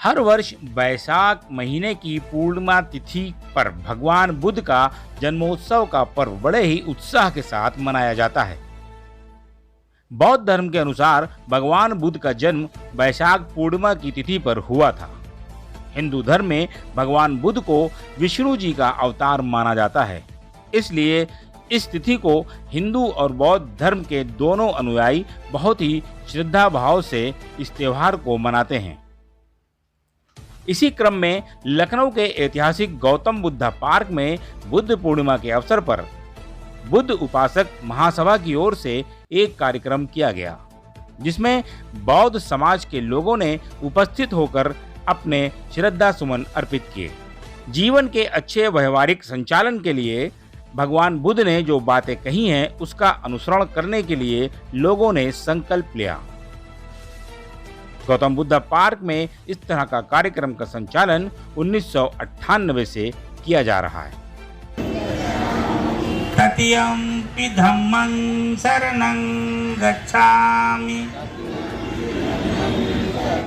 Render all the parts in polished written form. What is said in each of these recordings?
हर वर्ष वैशाख महीने की पूर्णिमा तिथि पर भगवान बुद्ध का जन्मोत्सव का पर्व बड़े ही उत्साह के साथ मनाया जाता है। बौद्ध धर्म के अनुसार भगवान बुद्ध का जन्म वैशाख पूर्णिमा की तिथि पर हुआ था। हिंदू धर्म में भगवान बुद्ध को विष्णु जी का अवतार माना जाता है, इसलिए इस तिथि को हिंदू और बौद्ध धर्म के दोनों अनुयायी बहुत ही श्रद्धा भाव से इस त्योहार को मनाते हैं। इसी क्रम में लखनऊ के ऐतिहासिक गौतम बुद्धा पार्क में बुद्ध पूर्णिमा के अवसर पर बुद्ध उपासक महासभा की ओर से एक कार्यक्रम किया गया, जिसमें बौद्ध समाज के लोगों ने उपस्थित होकर अपने श्रद्धा सुमन अर्पित किए। जीवन के अच्छे व्यवहारिक संचालन के लिए भगवान बुद्ध ने जो बातें कही हैं, उसका अनुसरण करने के लिए लोगों ने संकल्प लिया। गौतम बुद्धा पार्क में इस तरह का कार्यक्रम का संचालन 1998 से किया जा रहा है। तत्यंपि धम्मं शरणं गच्छामि।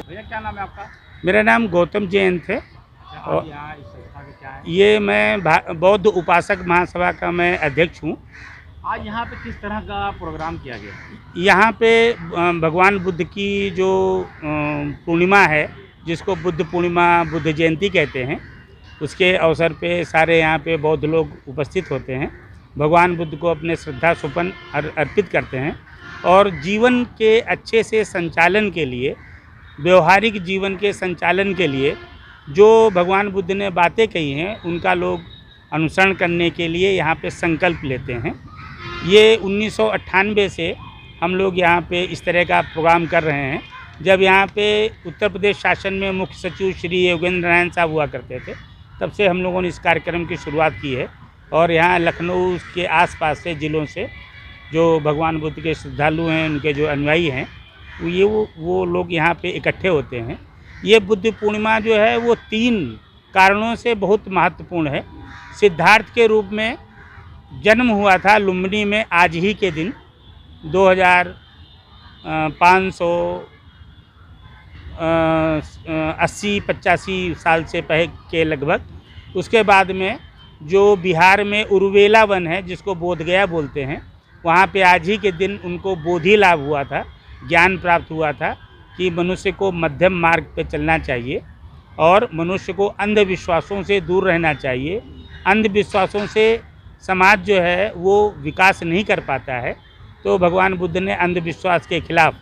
भैया क्या नाम है आपका? मेरा नाम गौतम जयंत है और यहाँ इस संस्था का क्या है? ये मैं बौद्ध उपासक महासभा का मैं अध्यक्ष हूँ। आज यहाँ पे किस तरह का प्रोग्राम किया गया? यहाँ पे भगवान बुद्ध की जो पूर्णिमा है, जिसको बुद्ध पूर्णिमा बुद्ध जयंती कहते हैं, उसके अवसर पे सारे यहाँ पे बौद्ध लोग उपस्थित होते हैं। भगवान बुद्ध को अपने श्रद्धा सुमन अर्पित करते हैं और जीवन के अच्छे से संचालन के लिए, व्यवहारिक जीवन के संचालन के लिए जो भगवान बुद्ध ने बातें कही हैं, उनका लोग अनुसरण करने के लिए यहाँ पे संकल्प लेते हैं। ये 1998 से हम लोग यहाँ पे इस तरह का प्रोग्राम कर रहे हैं। जब यहाँ पे उत्तर प्रदेश शासन में मुख्य सचिव श्री योगेंद्र नारायण साहब हुआ करते थे, तब से हम लोगों ने इस कार्यक्रम की शुरुआत की है और यहाँ लखनऊ के आसपास से ज़िलों से जो भगवान बुद्ध के श्रद्धालु हैं, उनके जो अनुयायी हैं, वो लोग यहाँ पे इकट्ठे होते हैं। ये बुद्ध पूर्णिमा जो है वो 3 कारणों से बहुत महत्वपूर्ण है। सिद्धार्थ के रूप में जन्म हुआ था लुम्बिनी में आज ही के दिन 2580-85 साल से पहले के लगभग। उसके बाद में जो बिहार में उर्वेला वन है, जिसको बोधगया बोलते हैं, वहाँ पे आज ही के दिन उनको बोधि लाभ हुआ था, ज्ञान प्राप्त हुआ था कि मनुष्य को मध्यम मार्ग पे चलना चाहिए और मनुष्य को अंधविश्वासों से दूर रहना चाहिए। अंधविश्वासों से समाज जो है वो विकास नहीं कर पाता है। तो भगवान बुद्ध ने अंधविश्वास के खिलाफ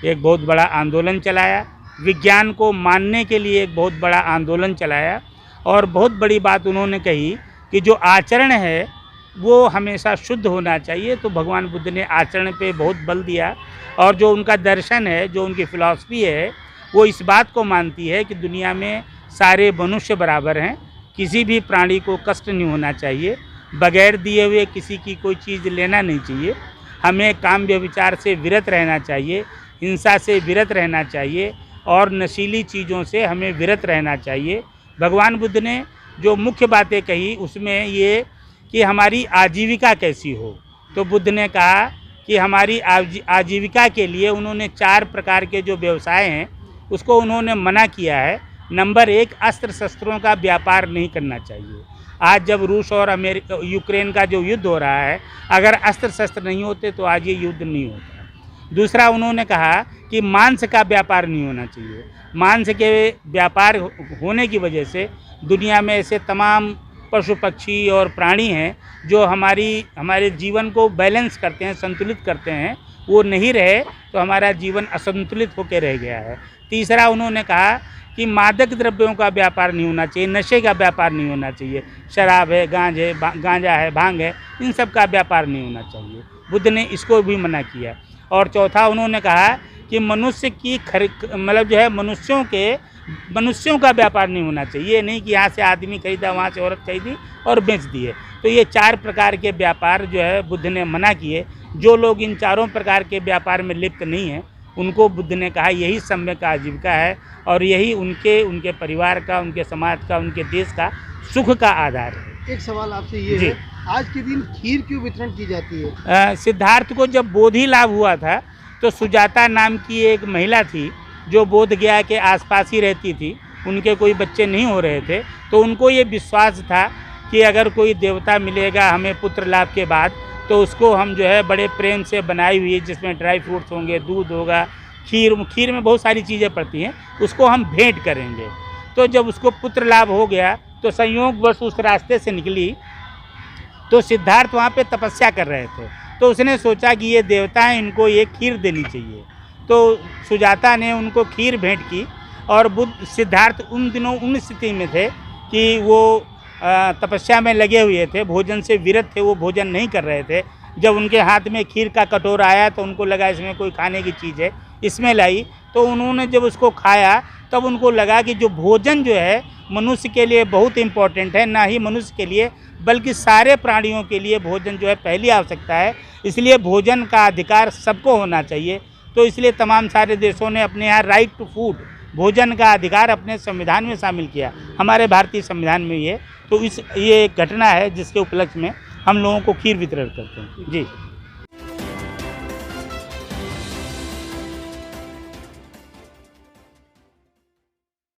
एक बहुत बड़ा आंदोलन चलाया, विज्ञान को मानने के लिए एक बहुत बड़ा आंदोलन चलाया और बहुत बड़ी बात उन्होंने कही कि जो आचरण है वो हमेशा शुद्ध होना चाहिए। तो भगवान बुद्ध ने आचरण पे बहुत बल दिया और जो उनका दर्शन है, जो उनकी फ़िलॉसफी है, वो इस बात को मानती है कि दुनिया में सारे मनुष्य बराबर हैं, किसी भी प्राणी को कष्ट नहीं होना चाहिए, बगैर दिए हुए किसी की कोई चीज़ लेना नहीं चाहिए, हमें काम व्यभिचार से विरत रहना चाहिए, हिंसा से विरत रहना चाहिए और नशीली चीज़ों से हमें विरत रहना चाहिए। भगवान बुद्ध ने जो मुख्य बातें कही उसमें ये कि हमारी आजीविका कैसी हो, तो बुद्ध ने कहा कि हमारी आजीविका के लिए उन्होंने 4 प्रकार के जो व्यवसाय हैं उसको उन्होंने मना किया है। नंबर 1, अस्त्र शस्त्रों का व्यापार नहीं करना चाहिए। आज जब रूस और यूक्रेन का जो युद्ध हो रहा है, अगर अस्त्र शस्त्र नहीं होते तो आज ये युद्ध नहीं होता। दूसरा, उन्होंने कहा कि मांस का व्यापार नहीं होना चाहिए। मांस के व्यापार होने की वजह से दुनिया में ऐसे तमाम पशु पक्षी और प्राणी हैं जो हमारे जीवन को बैलेंस करते हैं, संतुलित करते हैं, वो नहीं रहे तो हमारा जीवन असंतुलित होकर रह गया है। तीसरा, उन्होंने कहा कि मादक द्रव्यों का व्यापार नहीं होना चाहिए, नशे का व्यापार नहीं होना चाहिए, शराब है, गांजा है, भांग है, इन सब का व्यापार नहीं होना चाहिए। बुद्ध ने इसको भी मना किया। और चौथा, उन्होंने कहा कि मनुष्य की मतलब जो है मनुष्यों का व्यापार नहीं होना चाहिए। ये नहीं कि यहाँ से आदमी खरीदा, वहाँ से औरत खरीदी और बेच दिए। तो ये 4 प्रकार के व्यापार जो है बुद्ध ने मना किए। जो लोग इन चारों प्रकार के व्यापार में लिप्त नहीं हैं, उनको बुद्ध ने कहा यही सम्यक आजीविका है और यही उनके परिवार का, उनके समाज का, उनके देश का सुख का आधार है। एक सवाल आपसे ये है, आज के दिन खीर क्यों वितरण की जाती है? सिद्धार्थ को जब बोधि लाभ हुआ था तो सुजाता नाम की एक महिला थी जो बोध गया के आसपास ही रहती थी। उनके कोई बच्चे नहीं हो रहे थे, तो उनको ये विश्वास था कि अगर कोई देवता मिलेगा हमें पुत्र लाभ के बाद, तो उसको हम जो है बड़े प्रेम से बनाई हुई, जिसमें ड्राई फ्रूट्स होंगे, दूध होगा, खीर में बहुत सारी चीज़ें पड़ती हैं, उसको हम भेंट करेंगे। तो जब उसको पुत्र लाभ हो गया तो संयोगवश उस रास्ते से निकली, तो सिद्धार्थ वहाँ पे तपस्या कर रहे थे, तो उसने सोचा कि ये देवता हैं, इनको ये खीर देनी चाहिए। तो सुजाता ने उनको खीर भेंट की, और सिद्धार्थ उन दिनों उन स्थिति में थे कि वो तपस्या में लगे हुए थे, भोजन से विरत थे, वो भोजन नहीं कर रहे थे। जब उनके हाथ में खीर का कटोरा आया तो उनको लगा इसमें कोई खाने की चीज़ है, इसमें लाई, तो उन्होंने जब उसको खाया तब उनको लगा कि जो भोजन जो है मनुष्य के लिए बहुत इम्पोर्टेंट है, ना ही मनुष्य के लिए बल्कि सारे प्राणियों के लिए भोजन जो है पहली आवश्यकता है, इसलिए भोजन का अधिकार सबको होना चाहिए। तो इसलिए तमाम सारे देशों ने अपने यहाँ राइट टू फूड, भोजन का अधिकार अपने संविधान में शामिल किया, हमारे भारतीय संविधान में ये। तो ये एक घटना है जिसके उपलक्ष्य में हम लोगों को खीर वितरण करते हैं। जी।